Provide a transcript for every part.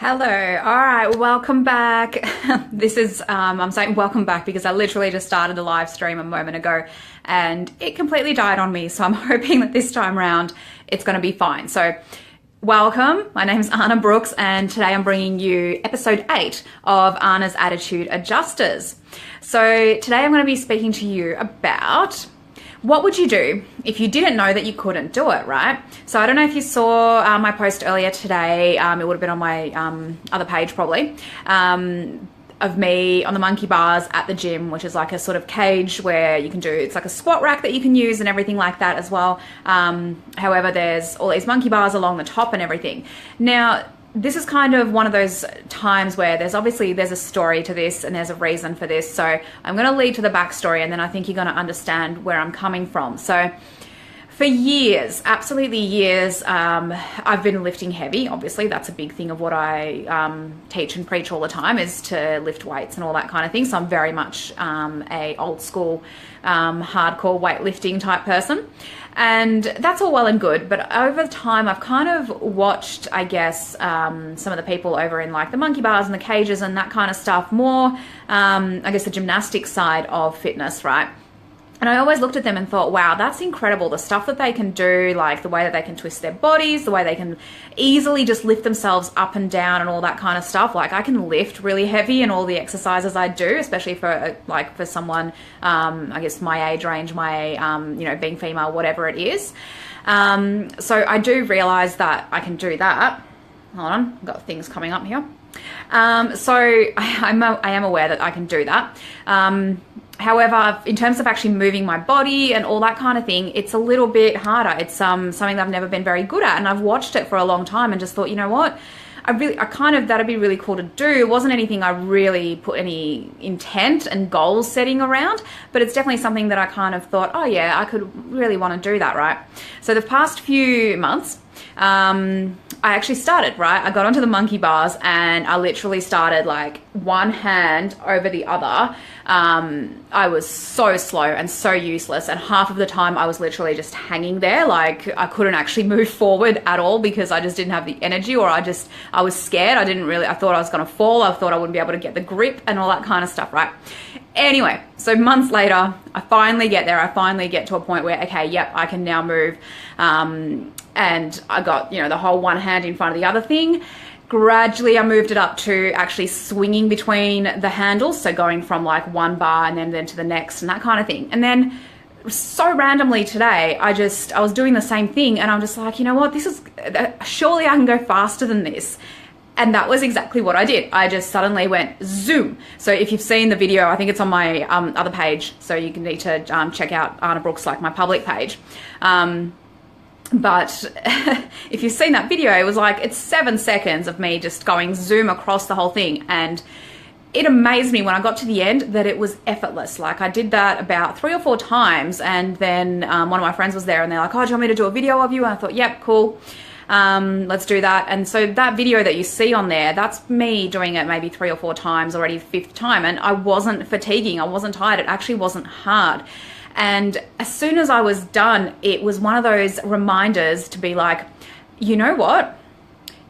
Hello. All right. Welcome back. I'm saying welcome back because I literally just started a live stream a moment ago and it completely died on me. So I'm hoping that this time around it's going to be fine. So welcome. My name is Anna Brooks and today I'm bringing you episode 8 of Anna's Attitude Adjusters. So today I'm going to be speaking to you about what would you do if you didn't know that you couldn't do it, right? So I don't know if you saw my post earlier today. It would have been on my other page probably, of me on the monkey bars at the gym, which is like a sort of cage where you can do, it's like a squat rack that you can use and everything like that as well. However, there's all these monkey bars along the top and everything. Now, this is kind of one of those times where there's a story to this and there's a reason for this. So I'm going to lead to the backstory and then I think you're going to understand where I'm coming from. So for years, absolutely years, I've been lifting heavy. Obviously, that's a big thing of what I teach and preach all the time is to lift weights and all that kind of thing. So I'm very much a old school, hardcore weightlifting type person. And that's all well and good, but over time I've kind of watched, I guess, some of the people over in like the monkey bars and the cages and that kind of stuff, more, I guess, the gymnastics side of fitness, right? And I always looked at them and thought, wow, that's incredible. The stuff that they can do, like the way that they can twist their bodies, the way they can easily just lift themselves up and down and all that kind of stuff. Like I can lift really heavy and all the exercises I do, especially for for someone, I guess my age range, being female, whatever it is. So I do realize that I can do that. Hold on, I've got things coming up here. So I am aware that I can do that. However, in terms of actually moving my body and all that kind of thing, it's a little bit harder. It's something that I've never been very good at, and I've watched it for a long time and just thought, you know what, that'd be really cool to do. It wasn't anything I really put any intent and goal setting around, but it's definitely something that I kind of thought, oh yeah, I could really want to do that, right? So the past few months, I actually started, right? I got onto the monkey bars and I literally started like one hand over the other. I was so slow and so useless, and half of the time I was literally just hanging there. Like I couldn't actually move forward at all because I just didn't have the energy, or I was scared. I thought I was going to fall. I thought I wouldn't be able to get the grip and all that kind of stuff, right? Anyway, so months later, I finally get there. I finally get to a point where, okay, yep, I can now move. And I got, the whole one hand in front of the other thing. Gradually, I moved it up to actually swinging between the handles. So going from like one bar and then to the next and that kind of thing. And then so randomly today, I was doing the same thing and I'm just like, you know what, surely I can go faster than this. And that was exactly what I did. I just suddenly went zoom. So if you've seen the video, I think it's on my other page. So you can need to check out Anna Brooks, like my public page. But if you've seen that video, it's 7 seconds of me just going zoom across the whole thing. And it amazed me when I got to the end that it was effortless. Like I did that about 3 or 4 times. And then one of my friends was there and they're like, oh, do you want me to do a video of you? And I thought, yep, cool. Let's do that. And so that video that you see on there, that's me doing it maybe 3 or 4 times, already the 5th time. And I wasn't fatiguing. I wasn't tired. It actually wasn't hard. And as soon as I was done, it was one of those reminders to be like, you know what?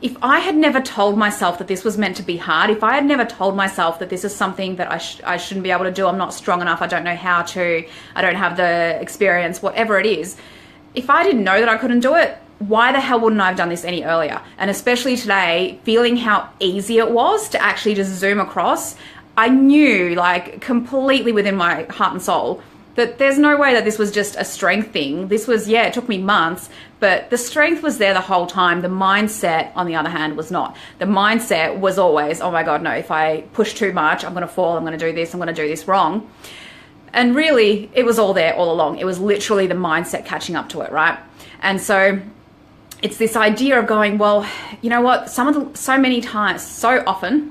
If I had never told myself that this was meant to be hard, if I had never told myself that this is something that I shouldn't be able to do, I'm not strong enough, I don't know how to, I don't have the experience, whatever it is, if I didn't know that I couldn't do it, why the hell wouldn't I have done this any earlier? And especially today, feeling how easy it was to actually just zoom across, I knew like completely within my heart and soul that there's no way that this was just a strength thing. This was, it took me months, but the strength was there the whole time. The mindset, on the other hand, was not. The mindset was always, oh my God, no, if I push too much, I'm gonna fall, I'm gonna do this wrong. And really, it was all there all along. It was literally the mindset catching up to it, right? And so it's this idea of going, well, you know what, so often,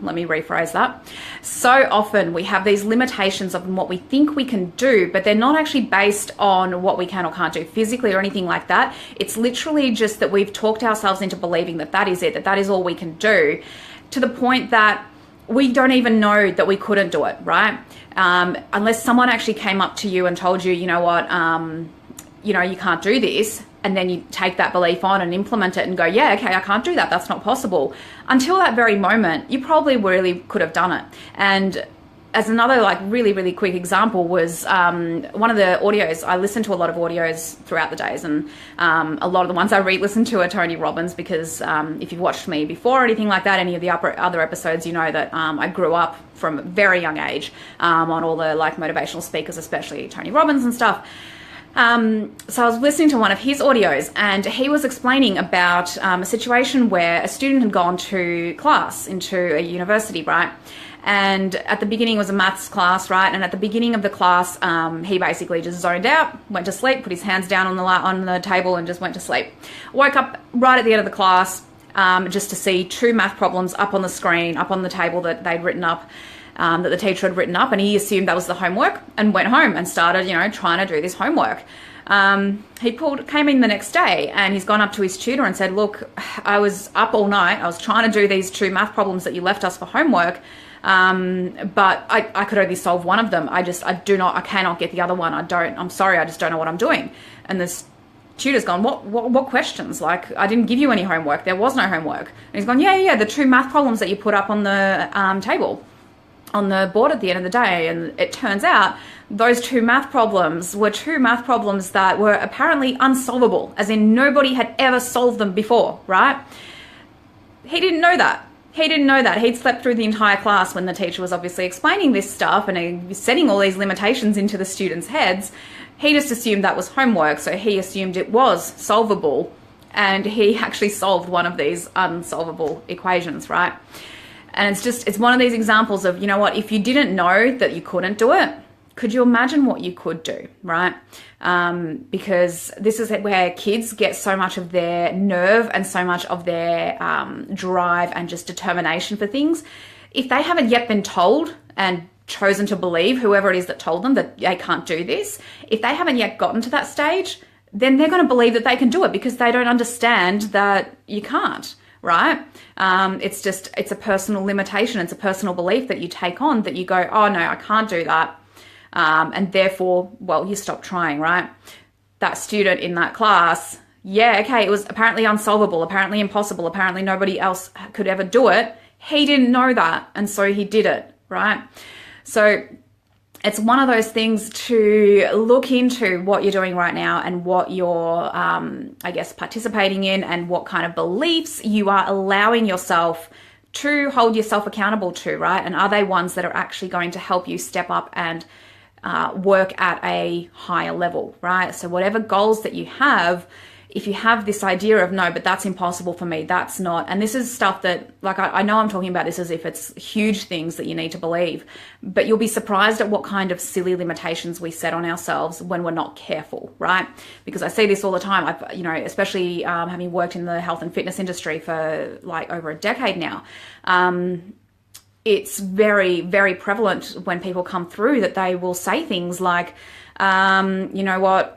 let me rephrase that, so often we have these limitations of what we think we can do, but they're not actually based on what we can or can't do physically or anything like that. It's literally just that we've talked ourselves into believing that that is it, that is all we can do, to the point that we don't even know that we couldn't do it, right? Unless someone actually came up to you and told you, you know what, you know, you can't do this, and then you take that belief on and implement it and go, yeah, okay, I can't do that, that's not possible. Until that very moment, you probably really could have done it. And as another like really, really quick example was one of the audios, I listen to a lot of audios throughout the days, and a lot of the ones I re-listen to are Tony Robbins, because if you've watched me before or anything like that, any of the other episodes, you know that I grew up from a very young age on all the like motivational speakers, especially Tony Robbins and stuff. So I was listening to one of his audios, and he was explaining about a situation where a student had gone to class into a university, right? And at the beginning was a maths class, right? And at the beginning of the class, he basically just zoned out, went to sleep, put his hands down on the table and just went to sleep. Woke up right at the end of the class just to see 2 math problems up on the screen, up on the table that they'd written up, that the teacher had written up, and he assumed that was the homework and went home and started, you know, trying to do this homework. He came in the next day, and he's gone up to his tutor and said, look, I was up all night, I was trying to do these 2 math problems that you left us for homework, but I could only solve one of them. I cannot get the other one. I'm sorry, I just don't know what I'm doing. And this tutor's gone, what questions? Like, I didn't give you any homework. There was no homework. And he's gone, yeah, the 2 math problems that you put up on the table, on the board at the end of the day. And it turns out those 2 math problems were 2 math problems that were apparently unsolvable, as in nobody had ever solved them before, right? He didn't know that. He'd slept through the entire class when the teacher was obviously explaining this stuff and setting all these limitations into the students' heads. He just assumed that was homework, so he assumed it was solvable, and he actually solved one of these unsolvable equations, right? And it's one of these examples of, you know what, if you didn't know that you couldn't do it, could you imagine what you could do, right? Because this is where kids get so much of their nerve and so much of their drive and just determination for things. If they haven't yet been told and chosen to believe whoever it is that told them that they can't do this, if they haven't yet gotten to that stage, then they're going to believe that they can do it because they don't understand that you can't, right? It's a personal limitation. It's a personal belief that you take on, that you go, oh no, I can't do that. And therefore, well, you stop trying, right? That student in that class, yeah, okay, it was apparently unsolvable, apparently impossible, apparently nobody else could ever do it. He didn't know that, and so he did it, right? So it's one of those things to look into what you're doing right now and what you're, I guess, participating in, and what kind of beliefs you are allowing yourself to hold yourself accountable to, right? And are they ones that are actually going to help you step up and work at a higher level, right? So whatever goals that you have, if you have this idea of, no, but that's impossible for me, that's not, and this is stuff that, like, I know I'm talking about this as if it's huge things that you need to believe, but you'll be surprised at what kind of silly limitations we set on ourselves when we're not careful, right? Because I see this all the time. I've, especially having worked in the health and fitness industry for like over a decade now, it's very, very prevalent when people come through that they will say things like, you know what,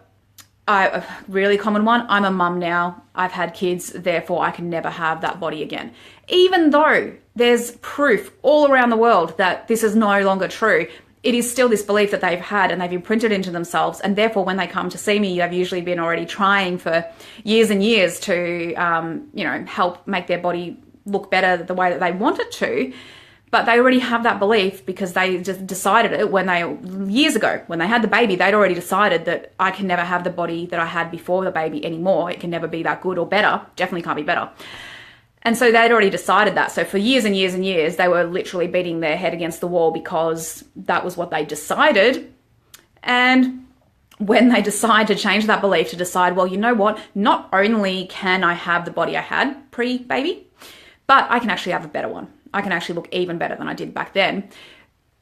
a really common one, I'm a mum now, I've had kids, therefore I can never have that body again. Even though there's proof all around the world that this is no longer true, it is still this belief that they've had and they've imprinted into themselves. And therefore, when they come to see me, they've usually been already trying for years and years to, help make their body look better the way that they want it to. But they already have that belief because they just decided it years ago, when they had the baby, they'd already decided that I can never have the body that I had before the baby anymore. It can never be that good or better. Definitely can't be better. And so they'd already decided that. So for years and years and years, they were literally beating their head against the wall because that was what they decided. And when they decide to change that belief, to decide, well, you know what, not only can I have the body I had pre-baby, but I can actually have a better one. I can actually look even better than I did back then.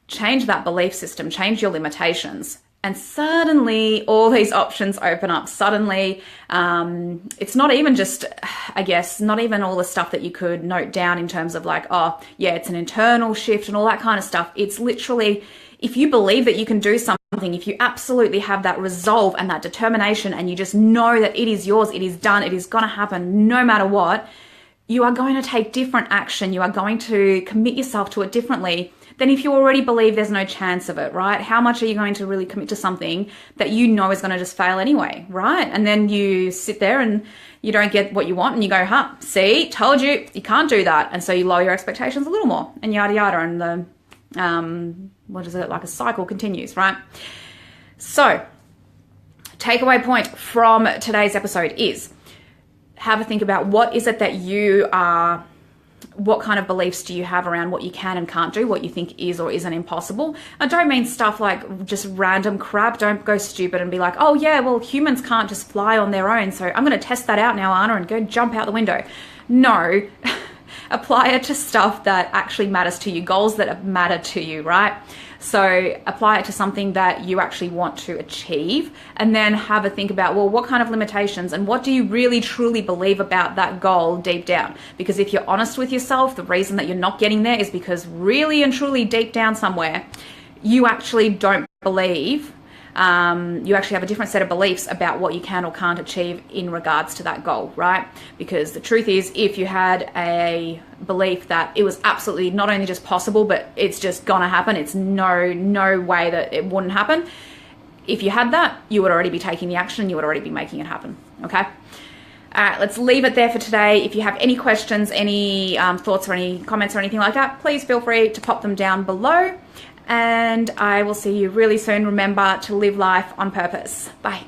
Change that belief system, change your limitations, and suddenly all these options open up. Suddenly, it's not even just, I guess, not even all the stuff that you could note down in terms of like, oh, yeah, it's an internal shift and all that kind of stuff. It's literally, if you believe that you can do something, if you absolutely have that resolve and that determination, and you just know that it is yours, it is done, it is going to happen no matter what, you are going to take different action. You are going to commit yourself to it differently than if you already believe there's no chance of it, right? How much are you going to really commit to something that you know is going to just fail anyway, right? And then you sit there and you don't get what you want and you go, see, told you, you can't do that. And so you lower your expectations a little more and yada, yada. And the, like a cycle continues, right? So takeaway point from today's episode is have a think about what is it that you are, what kind of beliefs do you have around what you can and can't do, what you think is or isn't impossible. I don't mean stuff like just random crap. Don't go stupid and be like, oh yeah, well, humans can't just fly on their own, so I'm going to test that out now, Anna, and go jump out the window. No, apply it to stuff that actually matters to you, goals that matter to you, right? So apply it to something that you actually want to achieve, and then have a think about, well, what kind of limitations and what do you really truly believe about that goal deep down? Because if you're honest with yourself, the reason that you're not getting there is because really and truly deep down somewhere, you actually don't believe, you actually have a different set of beliefs about what you can or can't achieve in regards to that goal, right? Because the truth is, if you had a belief that it was absolutely not only just possible, but it's just gonna happen, it's no way that it wouldn't happen. If you had that, you would already be taking the action, you would already be making it happen, okay? All right, let's leave it there for today. If you have any questions, any thoughts or any comments or anything like that, please feel free to pop them down below. And I will see you really soon. Remember to live life on purpose. Bye.